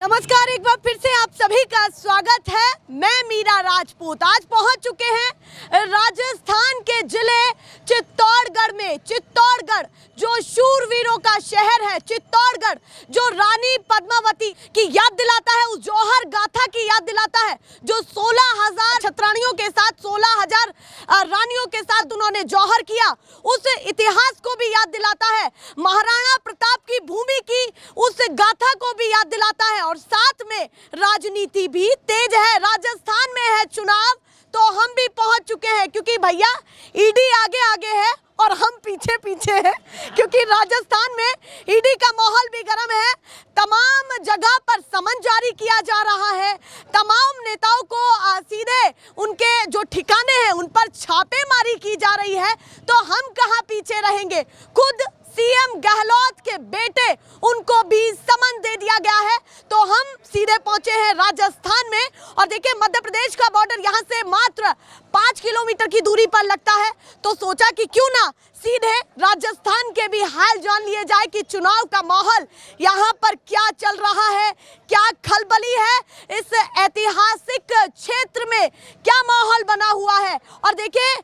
नमस्कार, एक बार फिर से आप सभी का स्वागत है। मैं मीरा राजपूत आज पहुंच चुके हैं राजस्थान के जिले चित्तौड़गढ़ में। चित्तौड़गढ़ जो शूरवीरों का शहर है, चित्तौड़गढ़ जो रानी पद्मावती की याद दिलाता है, उस जौहर गाथा की याद दिलाता है, जो 16,000 छतरानियों के साथ 16,000 रानियों के साथ उन्होंने जौहर किया, उस इतिहास को भी याद दिलाता है। महाराणा प्रताप की भूमि की उस गाथा को भी याद दिलाता है और साथ में राजनीति भी तेज है। राजस्थान में है चुनाव तो हम भी पहुंच चुके हैं, क्योंकि भैया ईडी आगे आगे है और हम पीछे पीछे हैं, क्योंकि राजस्थान में ईडी का माहौल भी गर्म है। तमाम जगह पर समन जारी किया जा रहा है, तमाम नेताओं को सीधे उनके जो ठिकाने हैं उन पर छापेमारी की जा रही है। तो हम कहां पीछे रहेंगे। खुद सीएम गहलोत के बेटे उनको भी समन दे दिया गया है। तो हम सीधे पहुंचे हैं राजस्थान में और देखिए मध्य प्रदेश का बॉर्डर यहां से मात्र 5 किलोमीटर की दूरी पर लगता है। तो सोचा कि क्यों ना सीधे राजस्थान के भी हाल जान लिए जाए कि चुनाव का माहौल यहां पर क्या चल रहा है, क्या खलबली है, इस ऐतिहासिक क्षेत्र में क्या माहौल बना हुआ है। और देखिए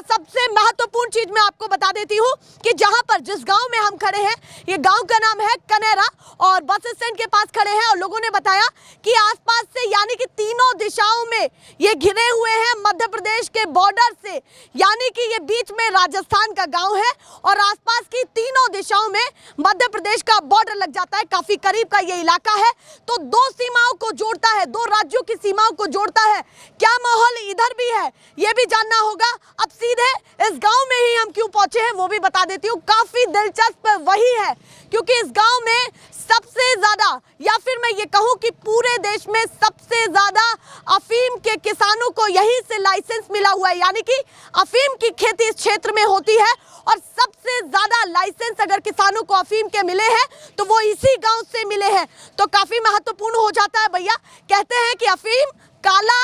सबसे महत्वपूर्ण चीज मैं आपको बता देती हूं कि जहां पर जिस गांव में हम खड़े हैं, ये गांव का नाम है कनेरा और बस स्टैंड के पास खड़े हैं और लोगों ने बताया कि आसपास से यानी कि तीनों दिशाओं में ये घिरे हुए हैं मध्य प्रदेश के बॉर्डर से, यानी कि ये बीच में राजस्थान का गांव है और आसपास की तीनों दिशाओं में मध्य प्रदेश का बॉर्डर लग जाता है। काफी करीब का ये इलाका है, तो दो सीमाओं को जोड़ता है, दो राज्यों की सीमाओं को जोड़ता है। क्या माहौल इधर भी है ये भी जानना होगा। अब सीधे इस गांव में ही हम क्यों पहुंचे हैं वो भी बता देती हूँ। काफी दिलचस्प वही है क्योंकि इस गांव में सबसे ज्यादा, या फिर मैं ये कहूं कि पूरे देश में सबसे ज्यादा अफीम के किसानों को यहीं से लाइसेंस मिला हुआ है, यानी कि अफीम की खेती इस क्षेत्र में होती है और सबसे ज्यादा लाइसेंस अगर किसानों को अफीम के मिले हैं तो वो इसी गांव से मिले हैं। तो काफी महत्वपूर्ण हो जाता है भैया। कहते हैं कि अफीम काला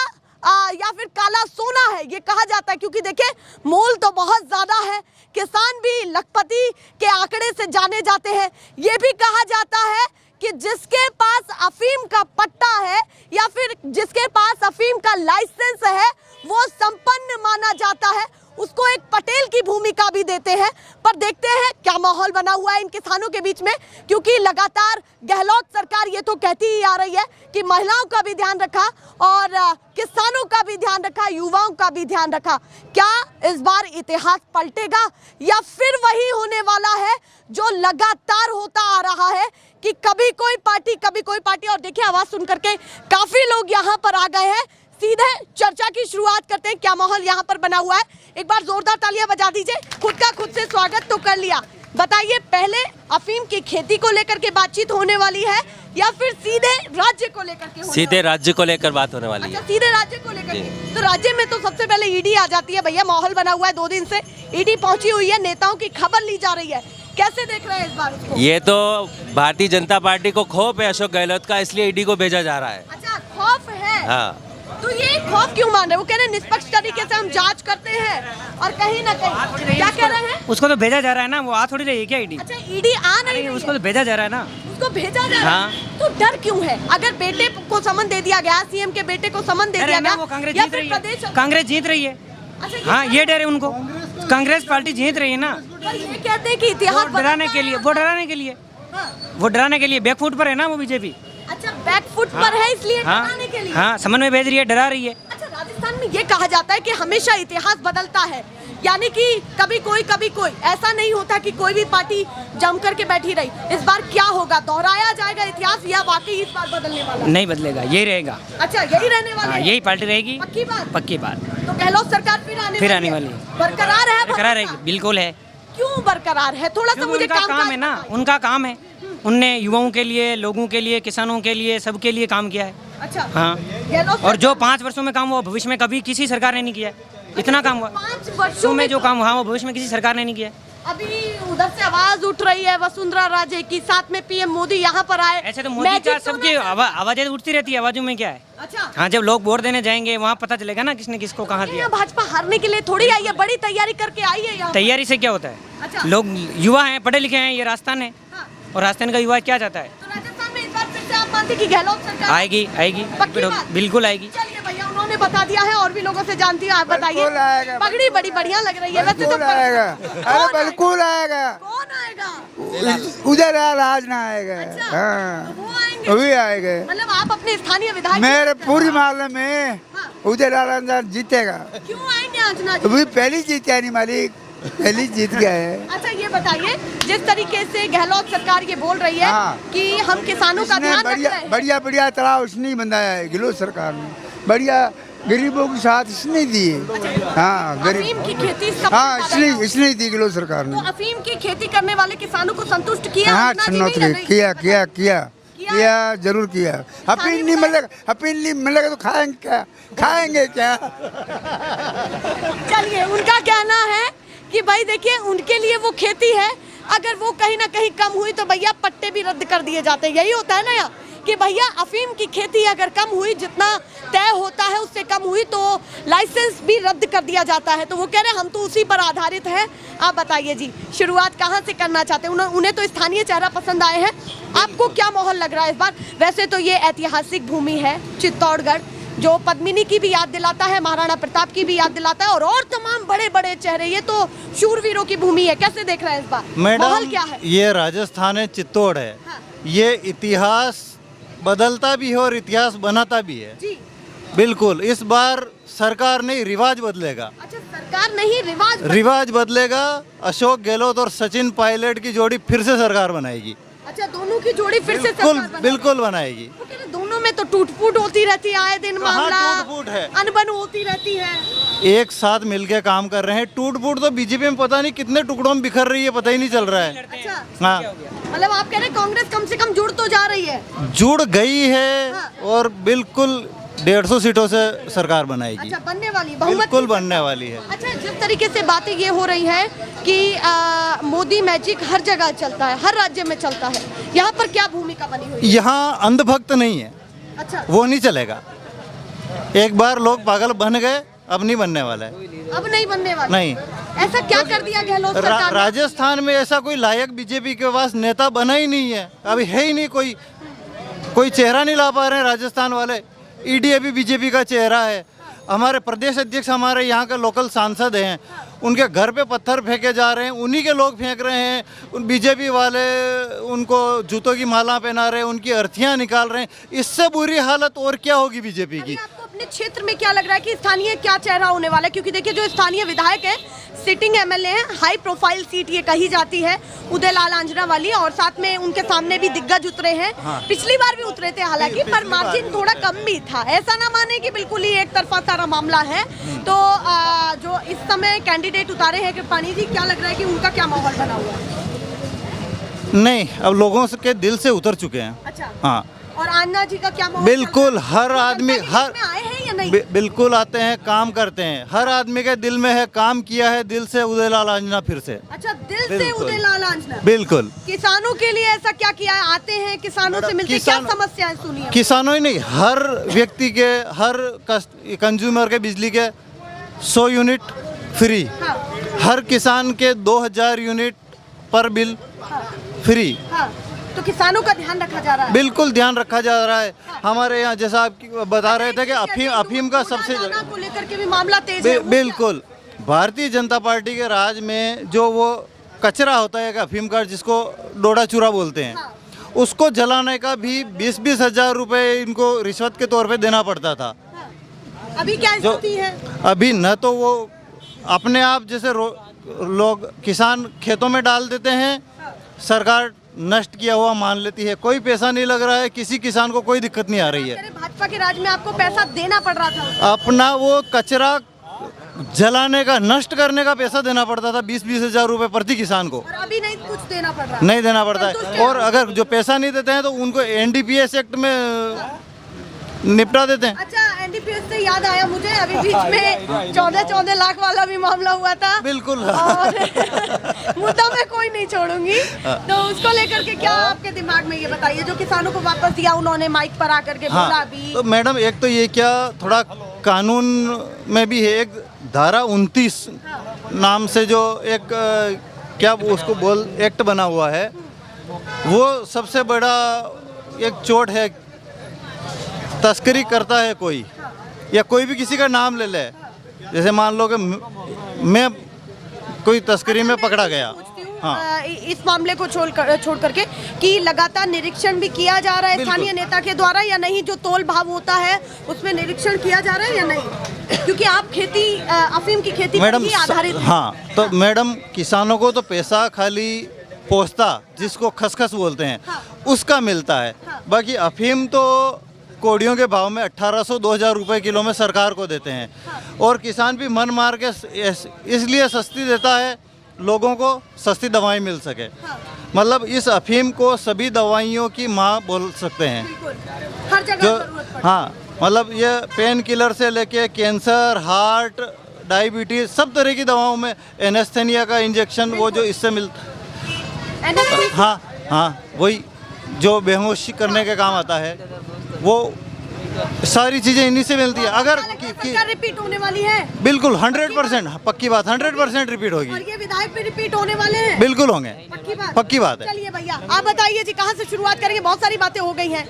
या फिर काला सोना है, ये कहा जाता है, क्योंकि देखिए मोल तो बहुत ज्यादा है। किसान भी लखपति के आंकड़े से जाने जाते हैं। ये भी कहा जाता है कि जिसके पास अफीम का पट्टा है या फिर जिसके पास अफीम का लाइसेंस है वो संपन्न माना जाता है, उसको एक पटेल की भूमिका भी देते हैं। पर देखते हैं क्या माहौल बना हुआ है इन किसानों के बीच में, क्योंकि लगातार गहलोत सरकार ये तो कहती ही आ रही है कि महिलाओं का भी ध्यान रखा और किसानों का भी ध्यान रखा, युवाओं का भी ध्यान रखा। क्या इस बार इतिहास पलटेगा या फिर वही होने वाला है जो लगातार होता आ रहा है कि कभी कोई पार्टी। और देखिए आवाज सुन करके काफी लोग यहाँ पर आ गए हैं। सीधे चर्चा की शुरुआत करते हैं, क्या माहौल यहाँ पर बना हुआ है। एक बार जोरदार तालियां बजा दीजिए। खुद से स्वागत तो कर लिया। बताइए पहले अफीम की खेती को लेकर के बातचीत होने वाली है या फिर सीधे राज्य को लेकर के? सीधे राज्य को लेकर बात होने वाली है। सीधे राज्य को लेकर के। तो राज्य में तो सबसे पहले ईडी आ जाती है भैया। माहौल बना हुआ है, 2 दिन से ईडी पहुंची हुई है, नेताओं की खबर ली जा रही है। कैसे देख रहे हैं इस बार उसको? ये तो भारतीय जनता पार्टी को खौफ है अशोक गहलोत का, इसलिए ईडी को भेजा जा रहा है। अच्छा, खौफ है। हाँ, तो ये खौफ क्यों मान रहे हैं? वो कह रहे हैं निष्पक्ष तरीके से हम जांच करते हैं और कहीं ना कहीं क्या कह रहे हैं? उसको तो भेजा जा रहा है ना, वो आ थोड़ी रही है क्या ईडी? अच्छा, ईडी आ नहीं रही उसको तो भेजा जा रहा है ना। उसको भेजा जा रहा है। तो डर क्यों है? अगर बेटे को समन दे दिया गया, सीएम के बेटे को समन दे दिया गया, वो कांग्रेस या जीत फिर रही है। प्रदेश कांग्रेस जीत रही है। अच्छा, हाँ, ये डर है उनको। कांग्रेस पार्टी जीत रही है ना। ये कहते हैं कि इतिहास डराने के लिए, वो डराने के लिए बैकफुट पर है ना वो बीजेपी। अच्छा, बैकफुट पर है इसलिए डराने के लिए। हाँ, समन में भेज रही है, डरा रही है। अच्छा, राजस्थान में ये कहा जाता है कि हमेशा इतिहास बदलता है, यानी कि कभी कोई ऐसा नहीं होता कि कोई भी पार्टी जम करके बैठी रही। इस बार क्या होगा? दोहराया जाएगा इतिहास या वाकई इस बार बदलने वाला? नहीं बदलेगा, यही रहेगा। अच्छा, यही रहने वाला है? यही पार्टी रहेगी। पक्की बात। तो गहलोत सरकार फिर आने वाली है। बरकरार है? बरकरार रहेगी, बिल्कुल है। क्यों बरकरार है? थोड़ा सा मुझे काम है ना, उनका काम है। उनने युवाओं के लिए, लोगों के लिए, किसानों के लिए, सबके लिए काम किया है। अच्छा, हाँ। और जो 5 वर्षों में काम हुआ भविष्य में कभी किसी सरकार ने नहीं किया। इतना काम हुआ 5 वर्षों में जो काम हुआ वो भविष्य में किसी सरकार ने नहीं किया। अभी उधर से आवाज उठ रही है वसुंधरा राजे की, साथ में पीएम मोदी यहाँ पर आए। ऐसे तो मोदी का सबकी आवाजें उठती रहती है, आवाजों में क्या है। अच्छा, हाँ, जब लोग वोट देने जाएंगे वहाँ पता चलेगा ना किसने किसको कहाँ दिया। भाजपा हारने के लिए थोड़ी आई है, बड़ी तैयारी करके आई है यहाँ। तैयारी से क्या होता है? अच्छा, लोग युवा हैं, पढ़े लिखे हैं, ये राजस्थान है और राजस्थान का युवा क्या चाहता है? तो राजस्थान में इस बार फिर से आप मानते कि गहलोत सरकार आएगी आएगी पक्की बात? बिल्कुल आएगी। चलिए भैया, उन्होंने बता दिया है और भी लोगों से जानती हूँ, आप बताइए। बिल्कुल आएगा। पगड़ी बड़ी बढ़िया लग रही है वैसे तो। बिल्कुल आएगा, अरे बिल्कुल आएगा। कौन आएगा? उधर राज ना आएगा। अच्छा, हाँ, वो आएंगे। वही आएगा। मतलब आप अपने स्थानीय विधायक मेरे पूरी मामले में हाँ। उधर राज जीतेगा। क्यों आएंगे आजना जी? अभी पहली जीत है नहीं मालिक, पहली जीत गया है। अच्छा ये बताइए, जिस तरीके से गहलोत सरकार ये बोल रही है हाँ। कि हम किसानों का इसने ध्यान रख बढ़िया रहे हैं। बढ़िया बढ़िया तालाब उसने ही बनाया है, गहलोत सरकार ने। बढ़िया गरीबों के साथ इसने दिए। हाँ गरीब, अफीम की खेती सबसे हाँ ज्यादा- इसने दी गहलोत सरकार तो ने। अफीम की खेती करने वाले किसानों को संतुष्ट किया? हाँ आजना जी नहीं लग रही? किया किया किया किया जरूर किया। अफीम नहीं मिलेगा, अफीम नहीं मिलेगा तो खाएंगे क्या? खाएंगे क्या? चलिए, उनका कहना है कि भाई देखिए उनके लिए वो खेती है, अगर वो कहीं ना कहीं कम हुई तो भैया पट्टे भी रद्द कर दिए जाते हैं। यही होता है ना यार कि भैया अफीम की खेती अगर कम हुई, जितना तय होता है उससे कम हुई तो लाइसेंस भी रद्द कर दिया जाता है। तो वो कह रहे हैं हम तो उसी पर आधारित है। आप बताइए जी, शुरुआत कहाँ से करना चाहते हैं? उन्हें तो स्थानीय चेहरा पसंद आए हैं, आपको क्या माहौल लग रहा है इस बार? वैसे तो ये ऐतिहासिक भूमि है चित्तौड़गढ़, जो पद्मिनी की भी याद दिलाता है, महाराणा प्रताप की भी याद दिलाता है और तमाम बड़े बड़े चेहरे, ये तो शूरवीरों की भूमि है। कैसे देख रहे हैं इस बार? माहौल मैडम क्या है? ये राजस्थान है, चित्तौड़ है। हाँ। ये इतिहास बदलता भी है और इतिहास बनाता भी है। जी, बिल्कुल, इस बार सरकार नहीं रिवाज बदलेगा। अच्छा सरकार नहीं रिवाज बदलेगा। अशोक गहलोत और सचिन पायलट की जोड़ी फिर से सरकार बनाएगी। अच्छा दोनों की जोड़ी फिर से बिल्कुल सरकार बनेगी। बिल्कुल बनाएगी। वो कह रहे दोनों में तो टूट फूट होती रहती है, आए दिन कहाँ मामला टूट-फूट है? अनबन होती रहती है। एक साथ मिलके काम कर रहे हैं। टूट फूट तो बीजेपी में पता नहीं कितने टुकड़ों में बिखर रही है, पता ही नहीं चल रहा है। अच्छा, हाँ, मतलब आप कह रहे हैं कांग्रेस कम से कम जुड़ तो जा रही है। जुड़ गई है हाँ। और बिल्कुल 150 सीटों से सरकार बनाएगी। अच्छा बनने वाली, बहुमत बिल्कुल की- बनने वाली है। अच्छा, जिस तरीके से बातें ये हो रही है कि मोदी मैजिक हर जगह चलता है, हर राज्य में चलता है, यहाँ पर क्या भूमिका बनी हुई है? यहाँ अंधभक्त नहीं है, अच्छा, वो नहीं चलेगा। एक बार लोग पागल बन गए, अब नहीं बनने वाला है। अब नहीं बनने वाला। नहीं। ऐसा क्या कर दिया गहलोत सरकार ने? राजस्थान में ऐसा कोई लायक बीजेपी के पास नेता बना ही नहीं है, अभी है ही नहीं कोई चेहरा नहीं ला पा रहे हैं राजस्थान वाले। ईडी अभी बीजेपी का चेहरा है। हमारे प्रदेश अध्यक्ष हमारे यहाँ के लोकल सांसद हैं, उनके घर पे पत्थर फेंके जा रहे हैं, उन्हीं के लोग फेंक रहे हैं। उन बीजेपी वाले उनको जूतों की माला पहना रहे हैं, उनकी अर्थियाँ निकाल रहे हैं। इससे बुरी हालत और क्या होगी बीजेपी अभी की? आपको अपने क्षेत्र में क्या लग रहा है कि स्थानीय क्या चेहरा होने वाला है? क्योंकि देखिए जो स्थानीय विधायक है, सिटिंग एमएलए हैं, हाई प्रोफाइल सीट ये कही जाती है उदयलाल आंजना वाली, और साथ में उनके सामने भी दिग्गज उतरे हैं। पिछली बार भी उतरे थे हालांकि, पर मार्जिन थोड़ा कम भी था। ऐसा ना माने कि बिल्कुल ही एक तरफा सारा मामला है। तो जो इस समय कैंडिडेट उतारे हैं कृपाणी जी, क्या लग रहा है कि उनका क्या माहौल बना हुआ है? नहीं, अब लोगों के दिल से उतर चुके हैं। अच्छा, हाँ, और आन्ना जी का क्या माहौल? बिल्कुल हर वो आदमी जनता की हर बीच में आए हैं या नहीं? बिल्कुल आते हैं, काम करते हैं। हर आदमी के दिल में है, काम किया है दिल से उदयलाल आंजना फिर से। अच्छा, दिल से बिल्कुल। उदयलाल आंजना। बिल्कुल, किसानों के लिए ऐसा क्या किया है? आते हैं किसानों से मिलते, क्या समस्याएं सुनिए? किसानों ही नहीं, हर व्यक्ति के, हर कंज्यूमर के बिजली के 100 यूनिट फ्री। हाँ, हर किसान के 2000 यूनिट पर बिल फ्री। हाँ, तो किसानों का ध्यान रखा जा रहा है। बिल्कुल ध्यान रखा जा रहा है। हमारे यहाँ जैसा आप बता रहे थे कि अफीम का सबसे दाना को लेकर के भी मामला तेज है। बिल्कुल, भारतीय जनता पार्टी के राज में जो वो कचरा होता है अफीम का, जिसको डोडा चूरा बोलते हैं, उसको जलाने का भी 20-20 हजार रुपए इनको रिश्वत के तौर पे देना पड़ता था। अभी क्या स्थिति है? अभी न तो वो अपने आप जैसे लोग किसान खेतों में डाल देते हैं, सरकार नष्ट किया हुआ मान लेती है, कोई पैसा नहीं लग रहा है, किसी किसान को कोई दिक्कत नहीं आ रही है। भाजपा के राज में आपको पैसा देना पड़ रहा था। अपना वो कचरा जलाने का, नष्ट करने का पैसा देना पड़ता था, 20-20 हजार रुपए प्रति किसान को। और अभी नहीं कुछ देना पड़ रहा। नहीं देना पड़ता है। और अगर जो पैसा नहीं देते हैं तो उनको एनडीपीएस एक्ट में निपटा देते हैं। अच्छा, एनडीपीएस से याद आया मुझे, अभी बीच में 14 लाख वाला भी मामला हुआ था। बिल्कुल। और मुद्दा मैं कोई नहीं छोड़ूंगी, तो उसको लेकर के क्या आपके दिमाग में, ये बताइए, जो किसानों को वापस दिया उन्होंने माइक पर आकर के बोला भी। तो मैडम एक तो ये क्या थोड़ा कानून में भी है, एक धारा 29 नाम से जो एक क्या उसको एक्ट बना हुआ है, वो सबसे बड़ा एक चोट है, तस्करी करता है कोई या कोई भी किसी का नाम ले ले, जैसे मान लो कि मैं कोई तस्करी में पकड़ा गया, हाँ, इस मामले को छोड़ करके कि लगातार निरीक्षण भी किया जा रहा है स्थानीय नेता के द्वारा या नहीं, जो तोल भाव होता है उसमें निरीक्षण किया जा रहा है या नहीं, क्योंकि आप खेती अफीम की खेती पर ही आधारित हैं। हाँ, तो मैडम किसानों को तो पैसा खाली पोस्ता जिसको खसखस बोलते हैं, हाँ, उसका मिलता है, हाँ, बाकी अफीम तो कोड़ियों के भाव में 1800-2000 रुपए किलो में सरकार को देते हैं, हाँ, और किसान भी मन मार के इसलिए सस्ती देता है, लोगों को सस्ती दवाएं मिल सके, हाँ, मतलब इस अफीम को सभी दवाइयों की माँ बोल सकते हैं, बिल्कुल हर जगह जो जरूरत पड़ती है। हाँ, मतलब ये पेन किलर से लेके कैंसर, हार्ट, डायबिटीज, सब तरह की दवाओं में एनेस्थेनिया का इंजेक्शन वो जो इससे मिलता, हाँ हाँ, वही जो बेहोशी करने के काम आता है, वो सारी चीज़ें इन्हीं से मिलती है। अगर सरकार रिपीट होने वाली है, बिल्कुल 100% पक्की बात, 100% रिपीट होगी, और ये विधायक भी रिपीट होने वाले हैं, बिल्कुल होंगे, पक्की बात है। चलिए भैया आप बताइए जी, कहाँ से शुरुआत करेंगे? बहुत सारी बातें हो गई हैं,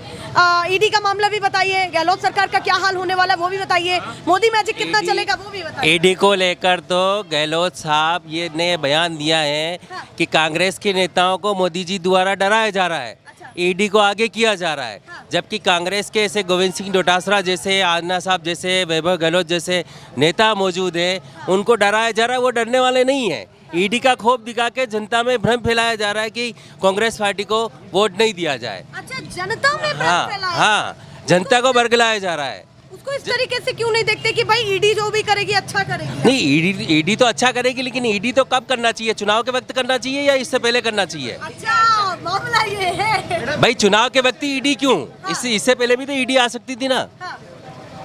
ईडी का मामला भी बताइए, गहलोत सरकार का क्या हाल होने वाला है वो भी बताइए, मोदी मैजिक कितना चलेगा वो भी बताइए। ईडी को लेकर तो गहलोत साहब ये ने बयान दिया है कि कांग्रेस के नेताओं को मोदी जी द्वारा डराया जा रहा है, ईडी को आगे किया जा रहा है, जबकि कांग्रेस के ऐसे गोविंद सिंह डोटासरा जैसे, आजना साहब जैसे, वैभव गहलोत जैसे नेता मौजूद हैं, उनको डराया जा रहा है, वो डरने वाले नहीं हैं। ईडी का खौफ दिखा के जनता में भ्रम फैलाया जा रहा है कि कांग्रेस पार्टी को वोट नहीं दिया जाए। अच्छा, जनता में भ्रम हाँ फैलाया? हाँ, जनता को बरगलाया जा रहा है। उसको इस तरीके से क्यों नहीं देखते कि भाई ईडी जो भी करेगी अच्छा करेगी? नहीं, ईडी तो अच्छा करेगी, लेकिन ईडी तो कब करना चाहिए? चुनाव के वक्त करना चाहिए या इससे पहले करना चाहिए? अच्छा, मामला ये है। भाई चुनाव के वक्त ईडी क्यों? इससे पहले भी तो ईडी आ सकती थी ना। हाँ।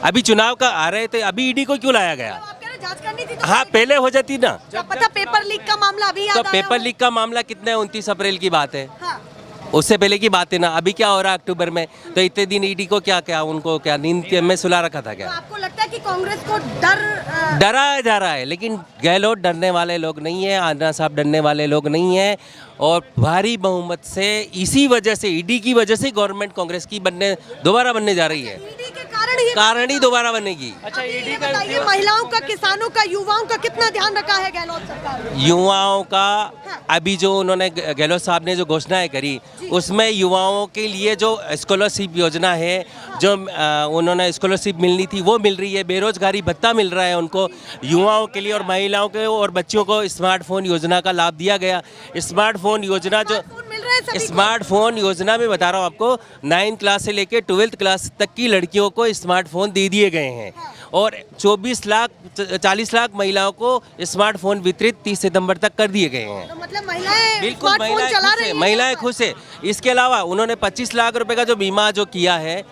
अभी चुनाव का आ रहे थे, अभी ईडी को क्यों लाया गया? आप कह रहे जांच करनी थी तो हाँ, पहले हो जाती ना। क्या पता पेपर लीक का मामला अभी याद तो आया पेपर हो? लीक का मामला कितने 29 अप्रैल की बात है, हाँ। उससे पहले की बात है ना। अभी क्या हो रहा है अक्टूबर में? तो इतने दिन ईडी को क्या उनको क्या नींद में सुला रखा था तो क्या? आपको लगता है कि कांग्रेस को डराया जा रहा है, लेकिन गहलोत डरने वाले लोग नहीं है, आंध्रा साहब डरने वाले लोग नहीं है, और भारी बहुमत से इसी वजह से, ईडी की वजह से गवर्नमेंट कांग्रेस की दोबारा बनने जा रही है, ईडी के कारण ही दोबारा बनेगी। अच्छा, ईडी बताइए, महिलाओं का, किसानों का, युवाओं का कितना ध्यान रखा है गहलोत सरकार ने? युवाओं का अभी जो उन्होंने गहलोत साहब ने जो घोषणाएं करी, उसमें युवाओं के लिए जो स्कॉलरशिप योजना है, जो उन्होंने स्कॉलरशिप मिलनी थी वो मिल रही है, बेरोजगारी भत्ता मिल रहा है उनको, युवाओं के लिए और महिलाओं के और बच्चों को स्मार्टफोन योजना का लाभ दिया गया। स्मार्टफोन योजना जो स्मार्टफोन योजना में बता रहा हूँ आपको, 9th क्लास से लेकर 12th क्लास तक की लड़कियों को स्मार्टफोन दे दिए गए हैं, और 40 लाख महिलाओं को स्मार्टफोन वितरित 30 सितंबर तक कर दिए गए हैं। तो मतलब महिलाएं बिल्कुल, स्मार्टफोन चला रही हैं। महिलाएं खुश है। इसके अलावा उन्होंने 25 लाख रुपए का जो बीमा जो किया है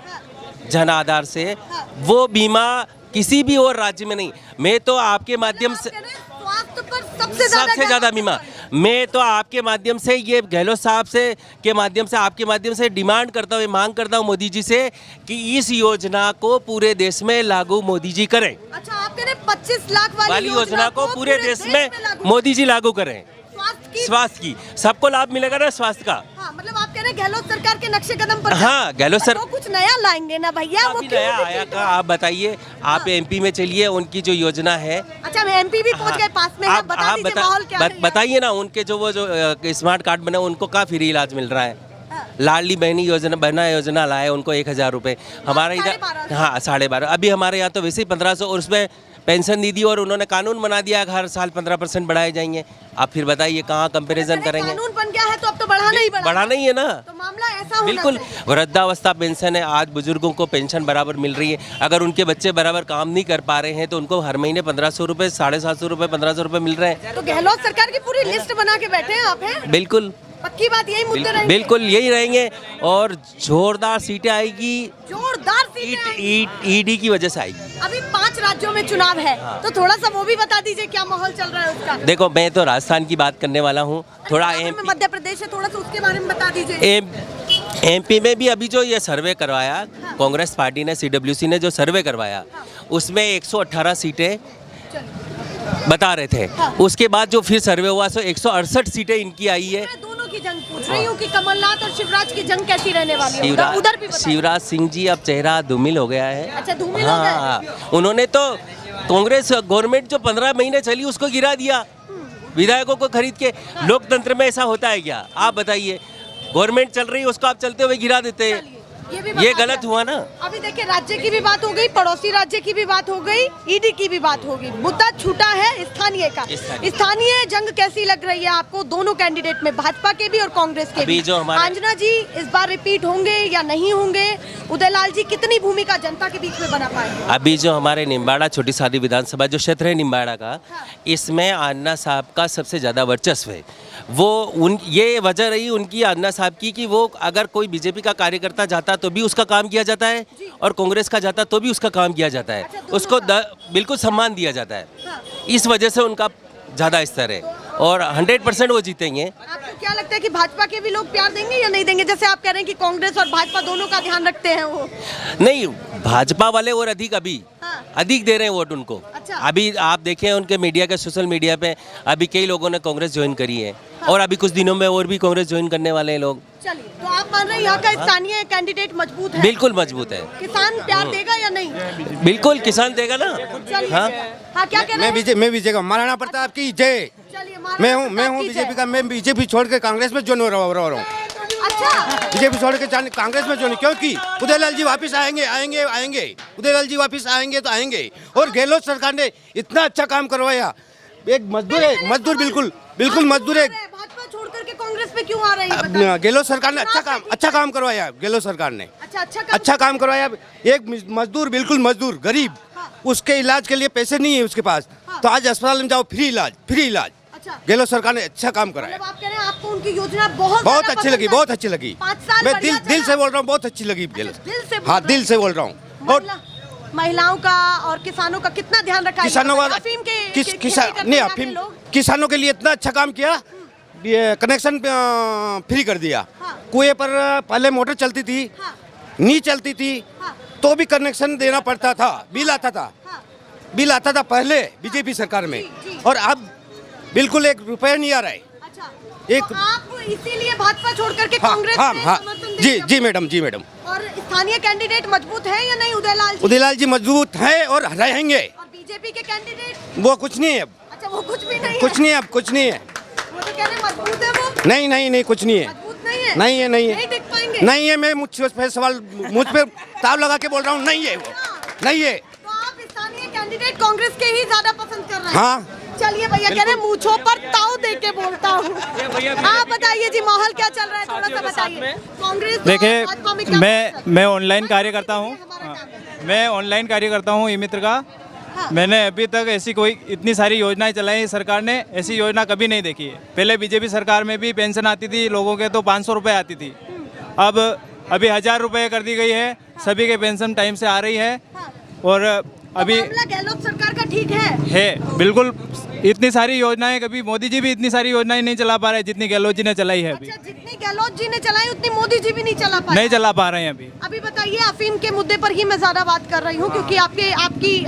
जन आधार से, वो बीमा किसी भी और राज्य में नहीं। मैं तो आपके माध्यम से स्वास्थ्य पर सबसे ज़्यादा बीमा, मैं तो आपके माध्यम से, ये गहलोत साहब से के माध्यम से, आपके माध्यम से डिमांड करता हूँ, मांग करता हूँ मोदी जी से कि इस योजना को पूरे देश में लागू मोदी जी करें। अच्छा, आप कह रहे 25 लाख वाली योजना को पूरे देश में मोदी जी लागू करें। स्वास्थ्य की सबको लाभ मिलेगा ना, स्वास्थ्य का। हाँ, मतलब आप कह रहे गहलोत सरकार के नक्शे कदम पर। हाँ, गहलोत सर वो कुछ नया लाएंगे ना भैया, वो नया आया का आप बताइए। आप एमपी में चलिए, उनकी जो योजना है। अच्छा, मैं एमपी भी पहुंच गए, पास में है, बता दीजिए माहौल क्या है। बताइए ना, उनके जो स्मार्ट कार्ड बने उनको का फ्री इलाज मिल रहा है। लाडली बहनी योजना लाए उनको 1000 रुपये। हमारे इधर हाँ 12.5, अभी हमारे यहाँ तो वैसे ही 1500, और उसमें पेंशन दी और उन्होंने कानून बना दिया हर साल 15% बढ़ाए जाएंगे। आप फिर बताइए कहाँ कंपैरिजन करेंगे? कानून बन गया है तो अब तो बढ़ाना ही है ना। तो मामला ऐसा होना बिल्कुल, वृद्धावस्था पेंशन है, आज बुजुर्गों को पेंशन बराबर मिल रही है। अगर उनके बच्चे बराबर काम नहीं कर पा रहे हैं तो उनको हर महीने 1500 रुपये, 750 रुपये, 1500 रुपये मिल रहे हैं। तो गहलोत सरकार की पूरी लिस्ट बना के बैठे हैं आप, हैं? बिल्कुल, पक्की बात, यही मुद्दे रहेंगे। बिल्कुल यही रहेंगे, और जोरदार सीटें आएगी, जोरदार सीटें ईडी की वजह से आएगी। अभी 5 राज्यों में चुनाव है, तो थोड़ा सा वो भी बता दीजिए क्या माहौल चल रहा है उसका। देखो, मैं तो राजस्थान की बात करने वाला हूँ, थोड़ा मध्य प्रदेश है, थोड़ा सा उसके बारे में बता दीजिए। एमपी में भी अभी जो ये सर्वे करवाया कांग्रेस पार्टी ने, CWC ने जो सर्वे करवाया, उसमें 118 सीटें बता रहे थे। उसके बाद जो फिर सर्वे हुआ, 168 सीटें इनकी आई है। जंग पूछ रही हूँ कि कमलनाथ और शिवराज की जंग कैसी रहने वाली है, उधर भी बताइए। शिवराज सिंह जी अब चेहरा धूमिल हो गया है। अच्छा, धूमिल हो गए। हाँ, उन्होंने तो कांग्रेस गवर्नमेंट जो 15 महीने चली उसको गिरा दिया विधायकों को खरीद के। लोकतंत्र में ऐसा होता है क्या? आप बताइए, गवर्नमेंट चल रही है उसको आप चलते हुए गिरा देते हैं, ये गलत हुआ ना। अभी देखिए, राज्य की भी बात हो गई, पड़ोसी राज्य की भी बात हो गई, ईडी की भी बात हो गई, मुद्दा छूटा है स्थानीय का। स्थानीय जंग कैसी लग रही है आपको, दोनों कैंडिडेट में, भाजपा के भी और कांग्रेस के भी? अंजना जी इस बार रिपीट होंगे या नहीं होंगे? उदयलाल जी कितनी भूमिका जनता के बीच में बना पाए? अभी जो हमारे निम्बाड़ा छोटी सादी विधानसभा जो क्षेत्र है निम्बाड़ा का, इसमें अन्ना साहब का सबसे ज़्यादा वर्चस्व है। ये वजह रही उनकी, अन्ना साहब की, कि वो अगर कोई बीजेपी का कार्यकर्ता जाता तो भी उसका काम किया जाता है और कांग्रेस का जाता तो भी उसका काम किया जाता है। उसको बिल्कुल सम्मान दिया जाता है। इस वजह से उनका ज़्यादा स्तर है और 100% वो जीतेंगे। आपको क्या लगता है कि भाजपा के भी लोग प्यार देंगे या नहीं देंगे? जैसे आप कह रहे हैं कि कांग्रेस और भाजपा दोनों का ध्यान रखते हैं वो। नहीं, भाजपा वाले और अधिक अधिक दे रहे हैं वोट उनको। अच्छा। अभी आप देखें उनके मीडिया के सोशल मीडिया पे अभी कई लोगों ने कांग्रेस ज्वाइन करी है और अभी कुछ दिनों में और भी कांग्रेस ज्वाइन करने वाले हैं लोग। चलिए, तो आप मान रहे हैं यहाँ का स्थानीय कैंडिडेट मजबूत है? बिल्कुल मजबूत है। किसान प्यार देगा या नहीं? बिल्कुल किसान देगा ना। हाँ, क्या कह रहे हैं? मैं बीजेपी महाराणा प्रताप की जय। मैं हूँ बीजेपी का। मैं बीजेपी छोड़ के कांग्रेस में ज्वाइन हो रहा हूँ। अच्छा, बीजेपी छोड़ के कांग्रेस में ज्वाइन, क्योंकि उदयलाल जी वापस आएंगे। उदयलाल जी वापस आएंगे तो आएंगे। और गहलोत सरकार ने इतना अच्छा काम करवाया। एक मजदूर है, मजदूर बिल्कुल मजदूर है। भाजपा छोड़ करके कांग्रेस में क्यों आ रही है? गहलोत सरकार ने अच्छा काम करवाया। गहलोत सरकार ने अच्छा काम करवाया। एक मजदूर, बिल्कुल मजदूर, गरीब, उसके इलाज के लिए पैसे नहीं है उसके पास, तो आज अस्पताल में जाओ, फ्री इलाज। गहलोत सरकार ने अच्छा काम कराया। आप कह रहे हैं आपको उनकी योजना बहुत अच्छी लगी, बहुत अच्छी लगी। 5 साल मैं दिल से बोल रहा हूँ, बहुत अच्छी लगी गहलोत। हाँ, दिल से बोल रहा हूँ। और महिलाओं का और किसानों का कितना ध्यान रखा? किसानों का किसानों के लिए इतना अच्छा काम किया। कनेक्शन फ्री कर दिया। कुएं पर पहले मोटर चलती थी, नहीं चलती थी, तो भी कनेक्शन देना पड़ता था, बिल आता था पहले बीजेपी सरकार में, और अब बिल्कुल 1 रुपया नहीं आ रहा है। तो आप इसीलिए भाजपा छोड़ करके कांग्रेस में समर्थन दे रहे हैं? जी मैडम। और स्थानीय कैंडिडेट मजबूत है या नहीं? उदयलाल जी मजबूत है और रहेंगे। और बीजेपी के कैंडिडेट? वो कुछ नहीं है। अच्छा, वो कुछ भी नहीं है? कुछ नहीं है, अब कुछ नहीं है। वो तो कह रहे हैं मजबूत है वो। नहीं, कुछ नहीं है। मजबूत नहीं है? नहीं है। नहीं टिक पाएंगे? नहीं है। मैं मुझ पे ताव लगा के बोल रहा हूँ, नहीं है वो, नहीं है। तो आप स्थानीय कैंडिडेट कांग्रेस के ही ज्यादा पसंद कर रहे हैं? हाँ। चलिए भैया, कह रहे हैं मूंछों पर ताव दे के बोलता हूँ। आप बताइए जी, माहौल क्या चल रहा है, थोड़ा सा बताइए। कांग्रेस देखिए, मैं ऑनलाइन कार्य करता हूँ। मैं ऑनलाइन कार्य करता हूँ ई-मित्र का। मैंने अभी तक ऐसी कोई इतनी सारी योजनाएं चलाई सरकार ने, ऐसी योजना कभी नहीं देखी है। पहले बीजेपी सरकार में भी पेंशन आती थी लोगों के, तो 500 रुपये आती थी। अब अभी 1000 रुपये कर दी गई है। सभी के पेंशन टाइम से आ रही है। और अभी गहलोत सरकार का ठीक है बिल्कुल। इतनी सारी योजनाएं, कभी मोदी जी भी इतनी सारी योजनाएं नहीं चला पा रहे जितनी गहलोत जी ने चलाई है। अभी जितनी गहलोत जी ने चलाई उतनी मोदी जी भी नहीं चला पा रहे हैं। अभी बताइए, अफीम के मुद्दे पर ही मैं ज्यादा बात कर रही हूँ, क्योंकि आपकी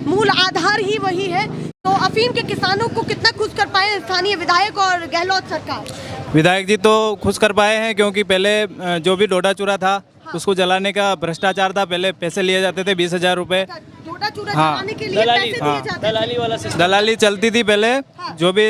मूल आधार ही वही है। तो अफीम के किसानों को कितना खुश कर पाए स्थानीय विधायक और गहलोत सरकार? विधायक जी तो खुश कर पाए हैं, क्योंकि पहले जो भी डोडा चूरा था उसको जलाने का भ्रष्टाचार था। पहले पैसे लिए जाते थे 20,000 रुपये। जलाने के लिए पैसे दिए जाते थे। दलाली चलती थी पहले। जो भी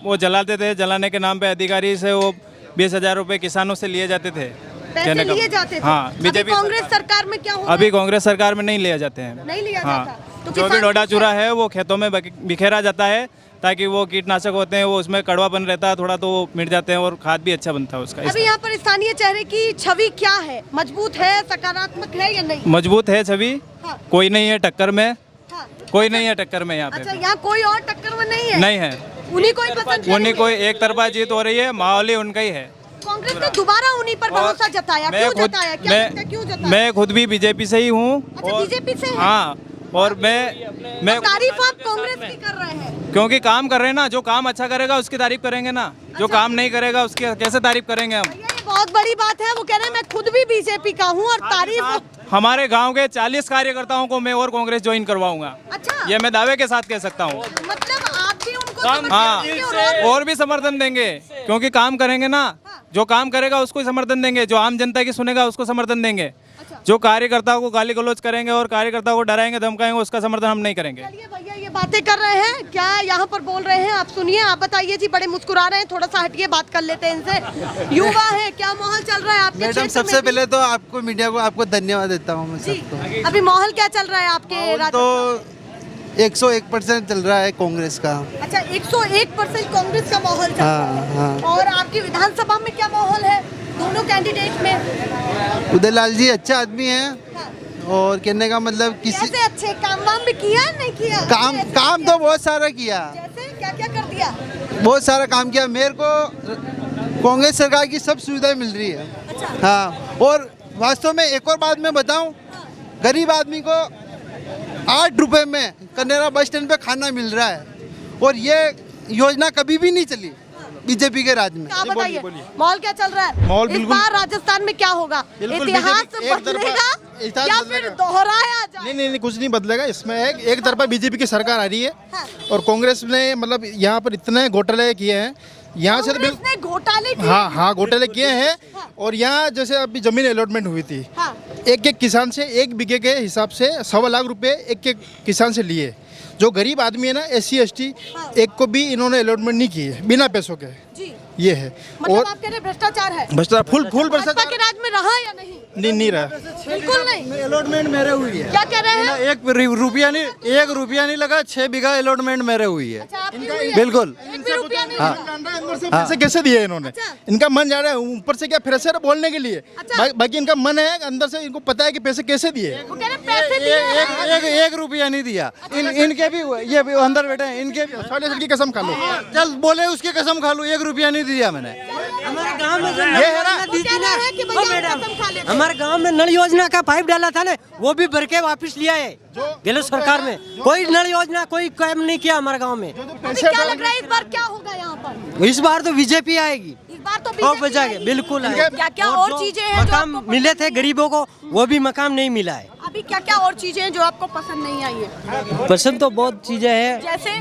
वो जलाते थे, जलाने के नाम पे अधिकारी से वो 20,000 रुपये किसानों से लिए जाते थे। पैसे लिए जाते थे। हाँ, बीजेपी कांग्रेस सरकार में क्या होगा? अभी कांग्रेस सरकार में नहीं लिया जाते हैं। नहीं लिया जाता। तो जो भी डोडा चूरा है वो खेतों में बिखेरा जाता है, ताकि वो कीटनाशक होते हैं वो उसमें कड़वापन रहता है थोड़ा, तो वो मिट जाते हैं और खाद भी अच्छा बनता है उसका। अभी यहाँ पर स्थानीय चेहरे की छवि क्या है? मजबूत है, सकारात्मक है या नहीं? मजबूत है छवि। कोई नहीं है टक्कर में। कोई नहीं है टक्कर में यहाँ पे। अच्छा, यहाँ कोई और टक्कर में नहीं है? नहीं है। उन्हीं को ही पसंद, उन्हीं को एक तरफा जीत हो रही है, माहौल ही उनका ही है। कांग्रेस ने दोबारा उन्हीं पर भरोसा जताया, क्यों जताया? मैं खुद भी बीजेपी से ही हूँ। अच्छा, बीजेपी से है? हाँ, और मैं तारीफ आप कांग्रेस की कर रहे हैं, क्योंकि काम कर रहे हैं ना। जो काम अच्छा करेगा उसकी तारीफ करेंगे ना। जो काम नहीं करेगा उसकी कैसे तारीफ करेंगे हम? ये बहुत बड़ी बात है। वो कह रहे हैं मैं खुद भी बीजेपी का हूँ और तारीफ। हमारे गांव के 40 कार्यकर्ताओं को मैं और कांग्रेस ज्वाइन करवाऊंगा। अच्छा, ये मैं दावे के साथ कह सकता हूँ। मतलब आप भी उनको हाँ, और भी समर्थन देंगे, क्योंकि काम करेंगे ना। जो काम करेगा उसको ही समर्थन देंगे, जो आम जनता की सुनेगा उसको समर्थन देंगे। जो कार्यकर्ताओं को गाली गलौज करेंगे और कार्यकर्ताओं को डराएंगे धमकाएंगे उसका समर्थन हम नहीं करेंगे। चलिए भैया ये बातें कर रहे हैं, क्या यहाँ पर बोल रहे हैं, आप सुनिए, आप बताइए जी। बड़े मुस्कुरा रहे हैं, थोड़ा सा हटिए, बात कर लेते हैं इनसे। युवा है, क्या माहौल चल रहा है आपके मैडम? क्षेत्र सबसे में? पहले तो आपको मीडिया को आपको धन्यवाद देता हूँ मैं जी, सबको। अभी माहौल क्या चल रहा है आपके राज्य? तो 101% चल रहा है कांग्रेस का। अच्छा, 101% कांग्रेस का माहौल चल रहा है। हाँ। और आपकी विधानसभा में क्या माहौल है दोनों कैंडिडेट में? उदयलाल जी अच्छे आदमी हैं और कहने का मतलब किसी कैसे अच्छे काम वाम भी किया नहीं किया? काम कैसे काम किया? तो बहुत सारा किया, जैसे क्या क्या कर दिया? बहुत सारा काम किया। मेरे को कांग्रेस सरकार की सब सुविधाएं मिल रही है। अच्छा। हाँ, और वास्तव में एक और बात मैं बताऊं, गरीब आदमी को 8 रुपए में कनेरा बस स्टैंड पे खाना मिल रहा है और ये योजना कभी भी नहीं चली बीजेपी के राज में। आप बताइए माहौल क्या चल रहा है? माहौल इस बिल्कुल- बार राजस्थान में क्या होगा? बिल्कुल इतिहास बीजेपी एक तरफा- बदलेगा इतिहास या बदलेगा। फिर दोहराया जाए? नहीं, कुछ नहीं बदलेगा इसमें। एक तरफा बीजेपी की सरकार आ रही है हाँ। और कांग्रेस ने मतलब यहाँ पर इतने घोटाले किए हैं यहाँ से तो कांग्रेस ने घोटाले किए? हाँ घोटाले किए हैं। और यहाँ जैसे अभी जमीन अलॉटमेंट हुई थी, हाँ। एक एक किसान से 1 बीघे के हिसाब से 1.25 लाख रुपए एक एक किसान से लिए। जो गरीब आदमी है ना, SC ST, एक को भी इन्होंने अलॉटमेंट नहीं की है बिना पैसों के। जी, ये है। मतलब और आप कह रहे हैं भ्रष्टाचार है? भ्रष्टाचार फुल भाजपा के भ्रष्टाचार राज में रहा या नहीं? नहीं रहा। बिल्कुल नहीं। अलॉटमेंट मेरे हुई है। क्या कह रहे हैं? 1 रुपया नहीं लगा, 6 बीघा अलॉटमेंट मेरे हुई है। अच्छा, आपकी हुई है? बिल्कुल। एक भी रुपया नहीं हाँ। लगा। अंदर से पैसे कैसे दिए इन्होंने? अच्छा। इनका मन जा रहा है ऊपर से क्या फ्रेशर बोलने के लिए। अच्छा। बाकी इनका मन है अंदर से, इनको पता है कि पैसे कैसे दिए। वो कह रहे हैं पैसे दिए हैं। 1 रुपया नहीं दिया। इनके भी ये भी अंदर बैठे हैं, इनके भी। साले सर की कसम खा लो। चल बोले उसकी कसम खा लो, 1 रुपया नहीं दिया मैंने। हमारे गांव में जो ये है ना, वो कह रहे हैं कि भैया कसम खा लेते हैं। हमारे गांव में नल योजना का पाइप डाला था ना, वो भी भर के वापस लिया है गहलोत सरकार में। कोई नल योजना कोई काम नहीं किया हमारे गांव में। अभी क्या लग रहा है इस बार क्या होगा यहाँ पर? इस बार तो बीजेपी आएगी, इस बार तो वो बीजेपी बजाएगी, आएगी। बिल्कुल आएगी। क्या क्या और चीजें हैं जो मकाम आपको मिले थे गरीबों को, वो भी मकाम नहीं मिला है। अभी क्या क्या और चीजें हैं जो आपको पसंद नहीं आई है? पसंद तो बहुत चीजें हैं, जैसे?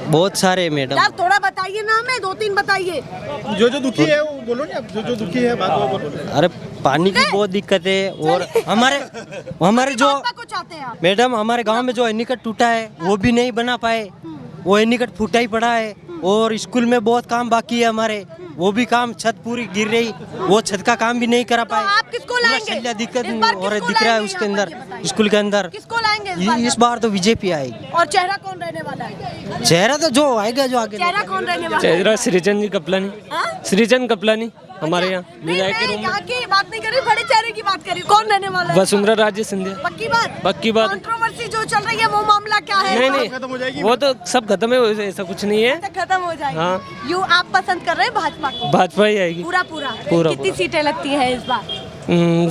बहुत सारे हैं मैडम। यार थोड़ा बताइए ना, हमें 2-3 बताइए। जो दुखी है वो बोलो ना, जो दुखी है बात वो बोलो। अरे पानी की बहुत दिक्कत है और हमारे जो भाजपा को चाहते हैं आप? मैडम हमारे गांव में जो एनीकट टूटा है वो भी नहीं बना पाए, वो एनीकट फूटा ही पड़ा है। और स्कूल में बहुत काम बाकी है हमारे, वो भी काम छत पूरी गिर रही, वो छत का काम भी नहीं करा तो पाए। आप किसको पूरा लाएंगे? शल्य दिक्कत इस बार और किसको दिख रहा है लाएंगे उसके यहाँ पर अंदर, ये बताइए? स्कूल के अंदर। किसको लाएंगे इस बार तो बीजेपी आएगी। और चेहरा कौन रहने वाला है? चेहरा तो जो आएगा, जो आगे चेहरा कौन रहने वाला है? चेहरा श्रीचंद जी कपलानी, हाँ? श्रीचंद कपलानी हमारे यहाँ नहीं, विधायक के मैं रूम में। यहाँ की बात नहीं कर रही, बड़े चेहरे की बात कर रही हूँ। कौन रहने वाला है? वसुंधरा राजे सिंधिया। पक्की बात? पक्की बात। कंट्रोवर्सी जो चल रही है वो मामला क्या है? नहीं नहीं, वो तो सब खत्म है, ऐसा कुछ नहीं है। तो खत्म हो जाएगी। हाँ। यू आप पसंद कर रहे हैं भाजपा को? भाजपा ही आएगी। पूरा कितनी सीटें लगती है इस बार?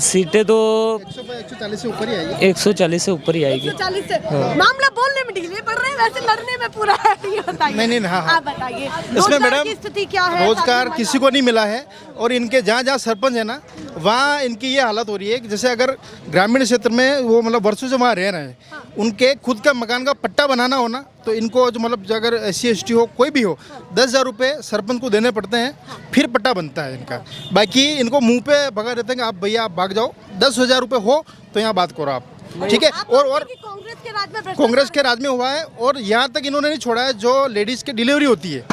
सीटें तो 140 से ऊपर ही आएगी। 140 से ऊपर ही आएगी। 140 से। मामला बोलने में ढीले पड़ रहे हैं, वैसे लड़ने में पूरा है। ये बताइए। नहीं, हाँ। आप बताइए इसमें रोजगार मैडम की स्थिति क्या है? रोजगार किसी को नहीं मिला है और इनके जहाँ जहाँ सरपंच है ना, वहाँ इनकी ये हालत हो रही है कि जैसे अगर ग्रामीण क्षेत्र में वो मतलब वर्षों से वहाँ रह रहे हैं, उनके खुद का मकान का पट्टा बनाना हो ना, तो इनको जो मतलब अगर SC ST हो कोई भी हो, 10,000 रुपये सरपंच को देने पड़ते हैं, फिर पट्टा बनता है इनका। बाकी इनको मुंह पे भगा देते हैं कि आप भैया आप भाग जाओ, 10,000 रुपये हो तो यहाँ बात करो आप, ठीक है। और कांग्रेस के राज में कांग्रेस के राज में हुआ है। और यहाँ तक इन्होंने नहीं छोड़ा है, जो लेडीज़ की डिलीवरी होती है,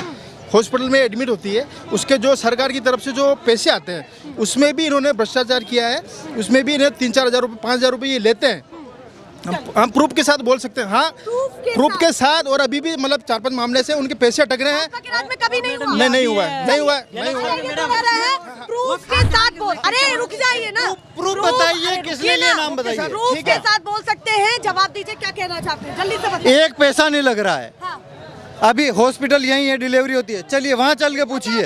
हॉस्पिटल में एडमिट होती है, उसके जो सरकार की तरफ से जो पैसे आते हैं उसमें भी इन्होंने भ्रष्टाचार किया है। उसमें भी इन्हें 3-4 हज़ार रुपये 5,000 रुपये ये लेते हैं। हम प्रूफ के साथ बोल सकते हैं, हाँ प्रूफ के साथ। और अभी भी मतलब 4-5 मामले से उनके पैसे अटक रहे हैं। के राज में कभी नहीं हुआ। नहीं हुआ है, नहीं हुआ है, नहीं हुआ है। ये तो कह रहे हैं प्रूफ के साथ बोल। अरे रुक जाइए ना, प्रूफ बताइए, किसने लिए नाम बताइए। प्रूफ के साथ बोल सकते हैं। जवाब दीजिए, क्या कहना चाहते हैं, जल्दी से बताइए। 1 पैसा नहीं लग रहा है। हाँ। अभी हॉस्पिटल यहीं है, डिलीवरी होती है, चलिए वहाँ चल के पूछिए।